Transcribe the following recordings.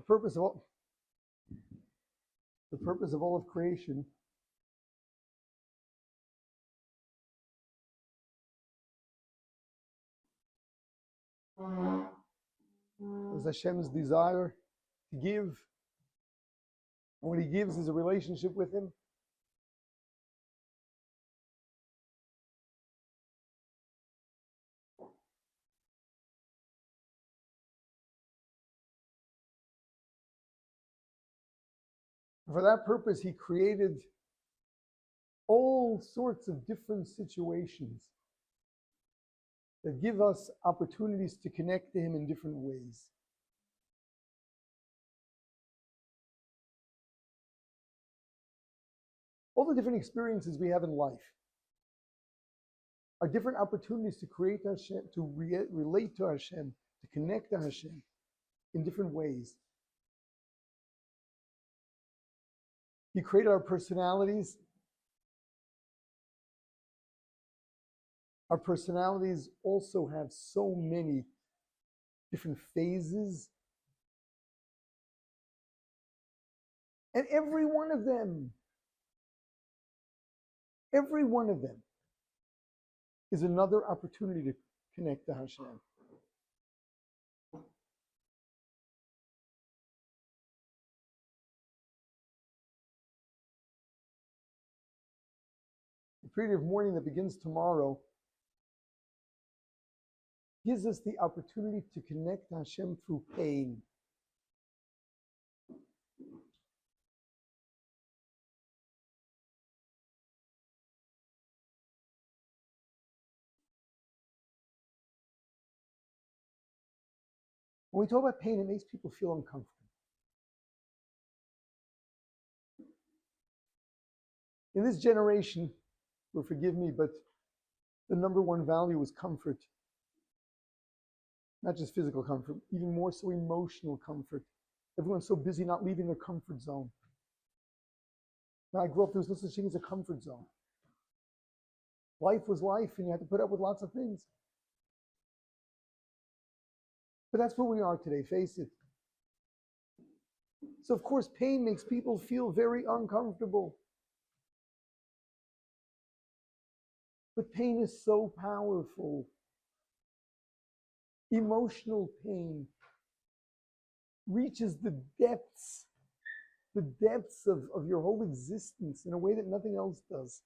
purpose of all of creation is Hashem's desire to give. And what He gives is a relationship with Him. For that purpose, He created all sorts of different situations that give us opportunities to connect to Him in different ways. All the different experiences we have in life are different opportunities to create Hashem, to relate to Hashem, to connect to Hashem in different ways. He created our personalities. Our personalities also have so many different phases. And every one of them is another opportunity to connect to Hashem. The period of mourning that begins tomorrow gives us the opportunity to connect to Hashem through pain. When we talk about pain, it makes people feel uncomfortable. In this generation, forgive me, but the number one value is comfort. Not just physical comfort, even more so emotional comfort. Everyone's so busy not leaving their comfort zone. When I grew up, there was no such thing as a comfort zone. Life was life, and you had to put up with lots of things. But that's where we are today, face it. So of course, pain makes people feel very uncomfortable. But pain is so powerful. Emotional pain reaches the depths of your whole existence in a way that nothing else does.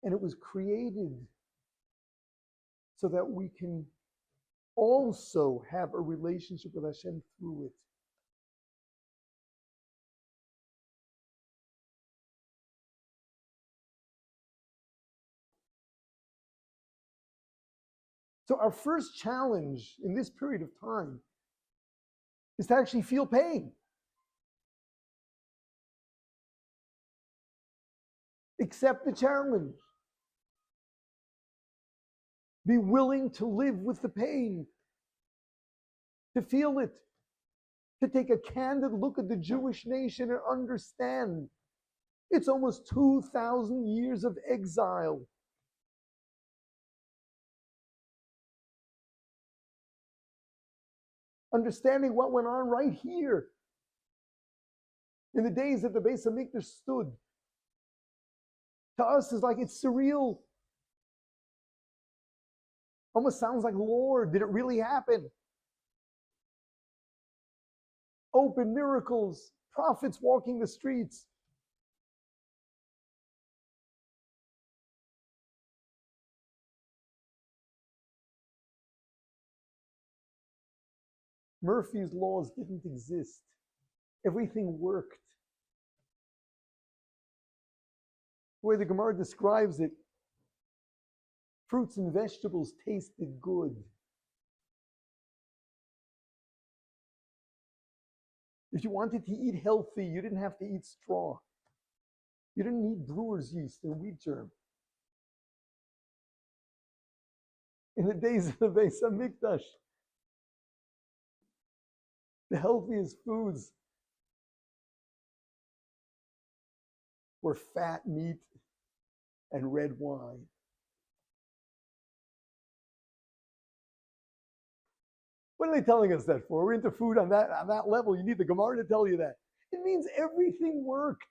And it was created so that we can also have a relationship with Hashem through it. So our first challenge in this period of time is to actually feel pain. Accept the challenge. Be willing to live with the pain, to feel it, to take a candid look at the Jewish nation and understand it's almost 2,000 years of exile. Understanding what went on right here in the days that the Beis HaMikdash stood. To us is like it's surreal. Almost sounds like, Lord, did it really happen? Open miracles, prophets walking the streets. Murphy's laws didn't exist. Everything worked. The way the Gemara describes it, fruits and vegetables tasted good. If you wanted to eat healthy, you didn't have to eat straw. You didn't need brewer's yeast and wheat germ. In the days of the Beis HaMikdash, the healthiest foods were fat meat and red wine. What are they telling us that for? We're into food on that level. You need the Gemara to tell you that. It means everything worked.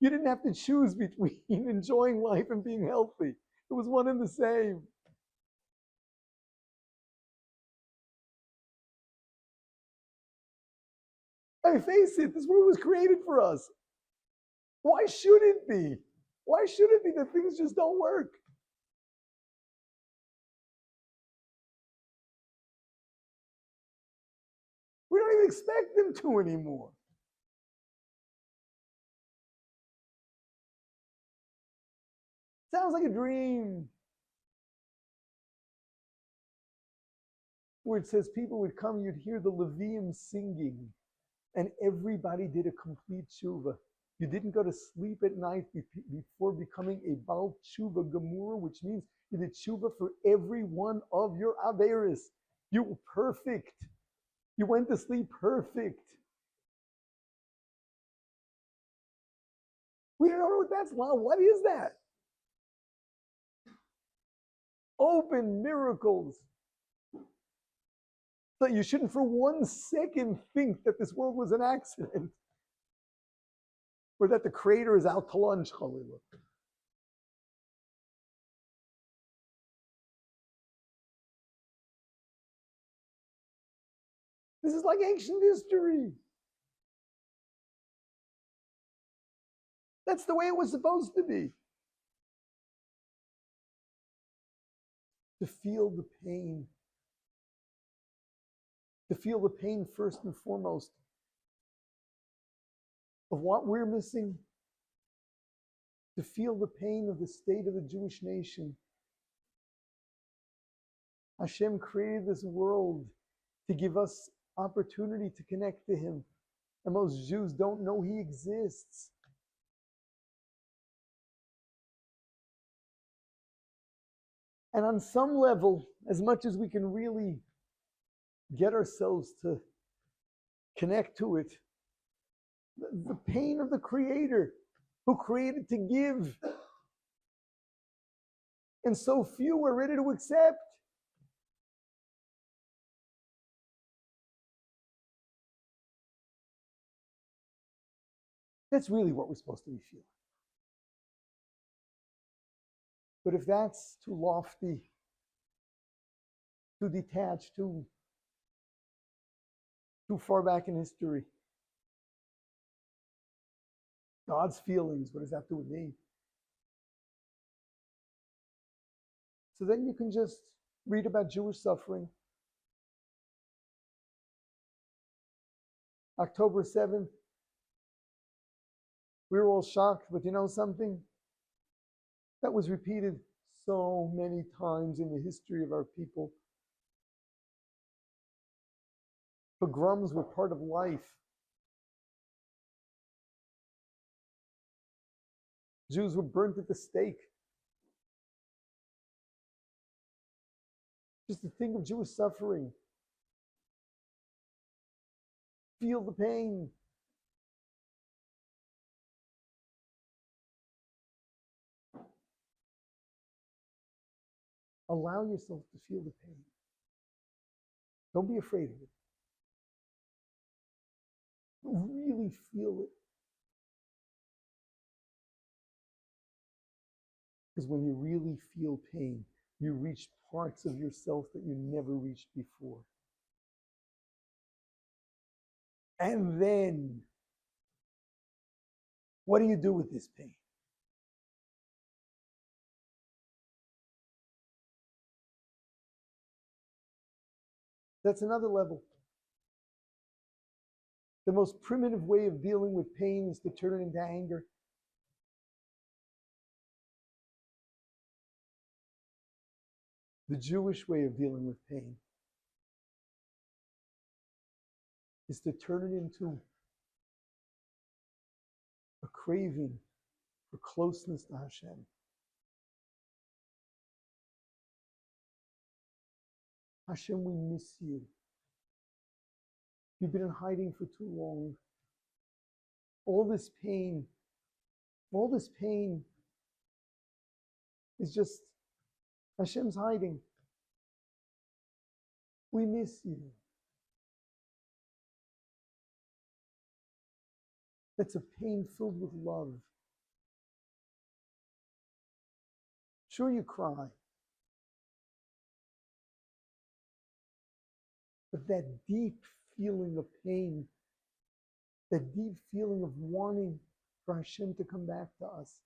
You didn't have to choose between enjoying life and being healthy. It was one and the same. I mean, face it, this world was created for us. Why should it be? Why should it be that things just don't work? We don't even expect them to anymore. Sounds like a dream. Where it says people would come, you'd hear the Levium singing, and everybody did a complete tshuva. You didn't go to sleep at night before becoming a Baal Tshuva Gemur, which means you did tshuva for every one of your averis. You were perfect. You went to sleep perfect. We don't know what that's like. What is that? Open miracles. So you shouldn't for 1 second think that this world was an accident. Or that the creator is out to lunch, Chalila. This is like ancient history. That's the way it was supposed to be. To feel the pain. To feel the pain first and foremost of what we're missing. To feel the pain of the state of the Jewish nation. Hashem created this world to give us opportunity to connect to Him. And most Jews don't know He exists. And on some level, as much as we can really get ourselves to connect to it, the pain of the Creator who created to give, and so few are ready to accept. That's really what we're supposed to be feeling. But if that's too lofty, too detached, too far back in history, God's feelings, what does that do with me? So then you can just read about Jewish suffering. October 7th, we were all shocked, but you know something? That was repeated so many times in the history of our people. Pogroms were part of life. Jews were burnt at the stake. Just to think of Jewish suffering. Feel the pain. Allow yourself to feel the pain. Don't be afraid of it. Really feel it. Because when you really feel pain, you reach parts of yourself that you never reached before. And then, what do you do with this pain? That's another level. The most primitive way of dealing with pain is to turn it into anger. The Jewish way of dealing with pain is to turn it into a craving for closeness to Hashem. Hashem, we miss you. You've been in hiding for too long. All this pain is just Hashem's hiding. We miss you. That's a pain filled with love. Sure, you cry. But that deep feeling of pain, that deep feeling of wanting for Hashem to come back to us,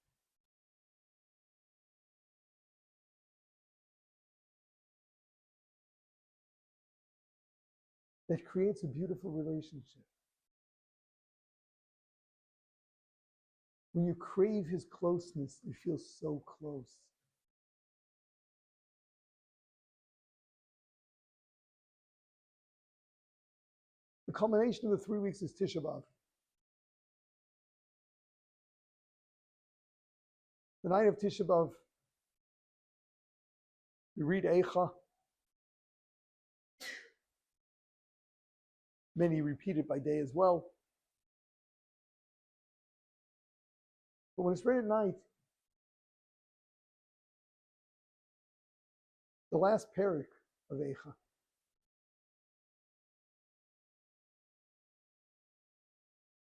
that creates a beautiful relationship. When you crave His closeness, you feel so close. The culmination of the 3 weeks is Tisha B'Av. The night of Tisha B'Av, we read Eicha. Many repeat it by day as well. But when it's read at night, the last parak of Eicha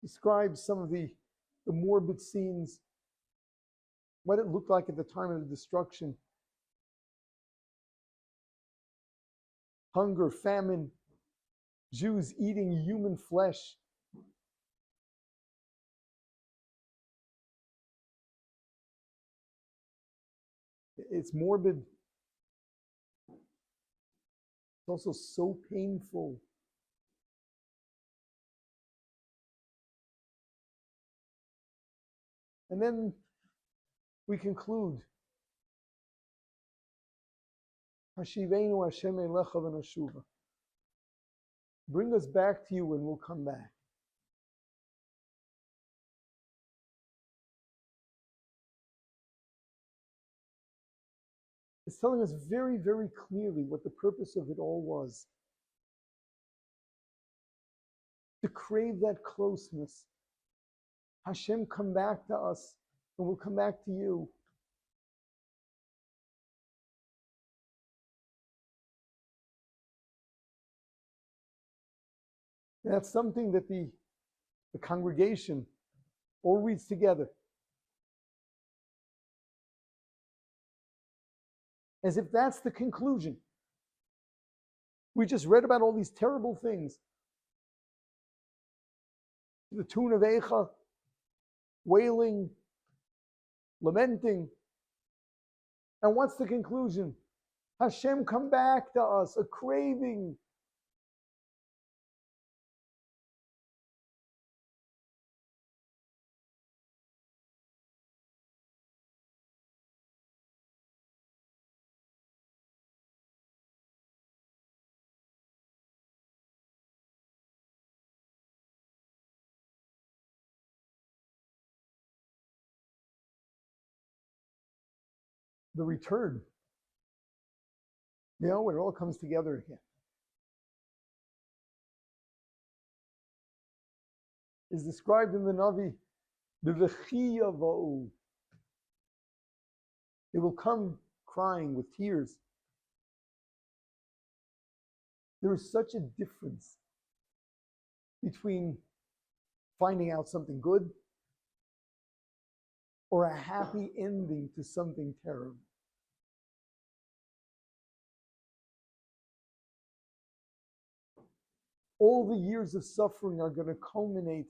describes some of the morbid scenes, what it looked like at the time of the destruction. Hunger, famine, Jews eating human flesh. It's morbid. It's also so painful. And then we conclude. Hashivenu Hashem elecha v'nashuva. Bring us back to you and we'll come back. It's telling us very, very clearly what the purpose of it all was. To crave that closeness. Hashem, come back to us and we'll come back to you. And that's something that the congregation all reads together. As if that's the conclusion. We just read about all these terrible things. The tune of Eicha, wailing, lamenting. And what's the conclusion? Hashem, come back to us, a craving. The return, when it all comes together again, is described in the Navi, B'vechiyah va'u. They will come crying with tears. There is such a difference between finding out something good or a happy ending to something terrible. All the years of suffering are going to culminate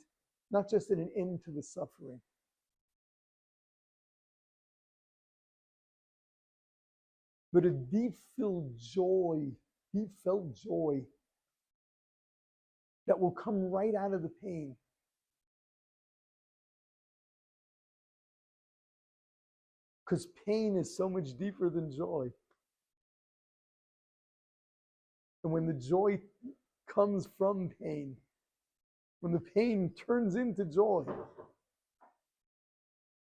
not just in an end to the suffering, but a deep-felt joy that will come right out of the pain. Because pain is so much deeper than joy. And when the joy comes from pain, when the pain turns into joy,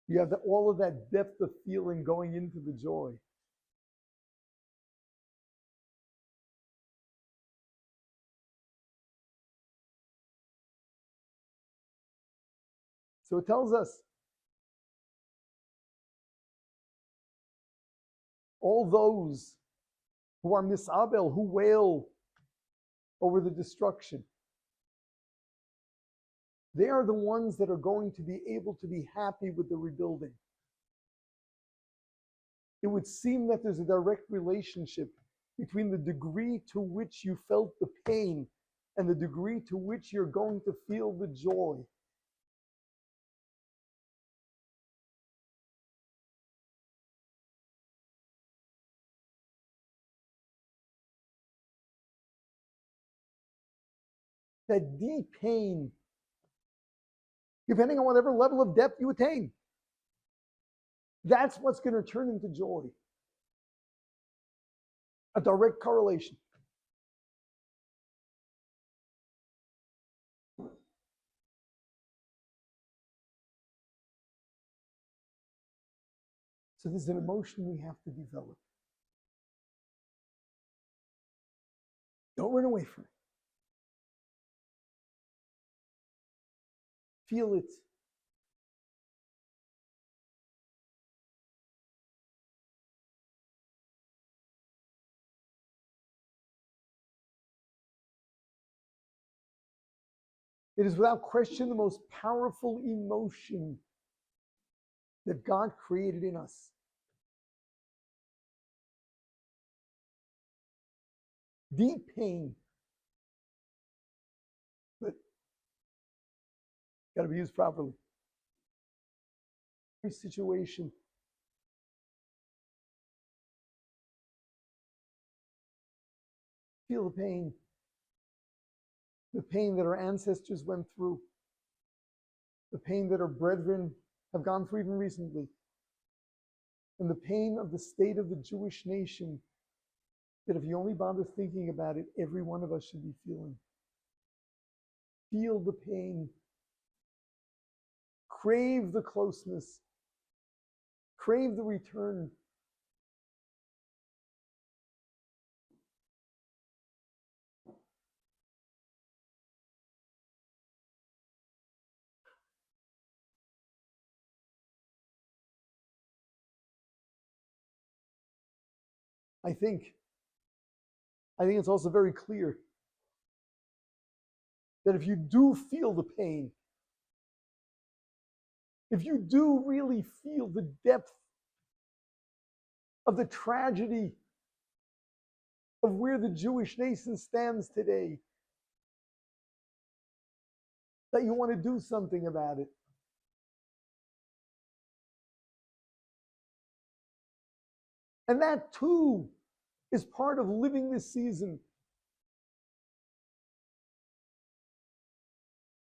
you have all of that depth of feeling going into the joy. So it tells us all those who are misabel, who wail over the destruction, they are the ones that are going to be able to be happy with the rebuilding. It would seem that there's a direct relationship between the degree to which you felt the pain and the degree to which you're going to feel the joy. That deep pain, depending on whatever level of depth you attain, that's what's going to turn into joy. A direct correlation. So there's an emotion we have to develop. Don't run away from it. Feel it. It is without question the most powerful emotion that God created in us. Deep pain, but got to be used properly. Every situation. Feel the pain that our ancestors went through, the pain that our brethren have gone through even recently, and the pain of the state of the Jewish nation that if you only bother thinking about it, every one of us should be feeling. Feel the pain. Crave the closeness. Crave the return. I think it's also very clear that if you do feel the pain, if you do really feel the depth of the tragedy of where the Jewish nation stands today, that you want to do something about it. And that too is part of living this season.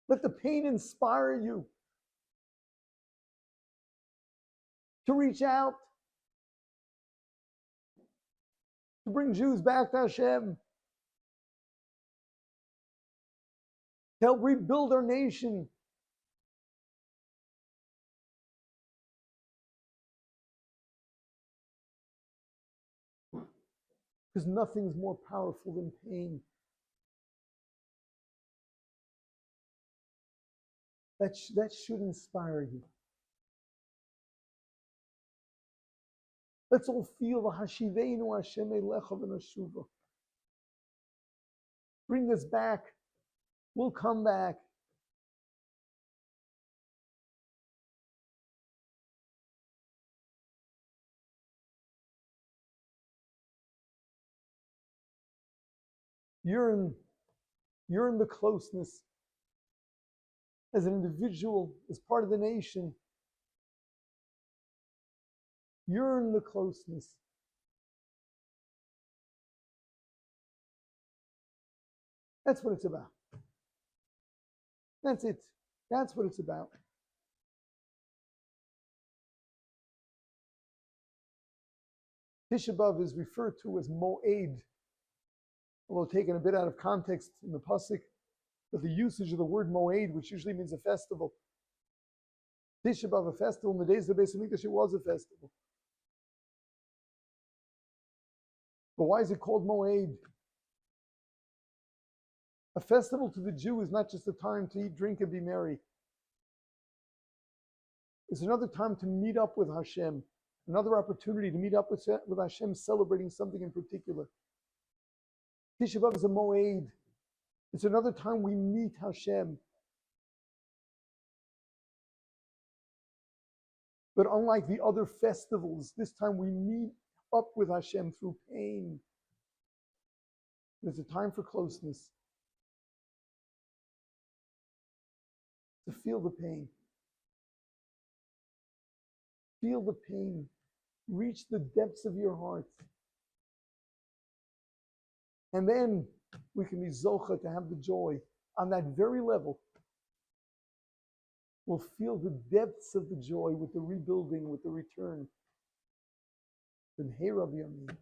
Let the pain inspire you to reach out, to bring Jews back to Hashem, to help rebuild our nation. Because nothing's more powerful than pain. That should inspire you. Let's all feel the Hashiveinu Hashem Elecha v'Nashuva. Bring us back. We'll come back. Yearn the closeness as an individual, as part of the nation. Yearn the closeness. That's what it's about. That's it. That's what it's about. Tisha B'Av is referred to as Mo'ed, although taken a bit out of context in the Pasuk, but the usage of the word Mo'ed, which usually means a festival. Tisha B'Av, a festival, in the days of the Beis Hamikdash, it was a festival. But why is it called Mo'ed? A festival to the Jew is not just a time to eat, drink, and be merry. It's another time to meet up with Hashem, another opportunity to meet up with Hashem, celebrating something in particular. Tisha B'Av is a Mo'ed. It's another time we meet Hashem. But unlike the other festivals, this time we meet up with Hashem through pain. There's a time for closeness, to feel the pain. Feel the pain. Reach the depths of your heart. And then we can be zocha to have the joy on that very level. We'll feel the depths of the joy with the rebuilding, with the return. Then, hey, Rabbi Yamin.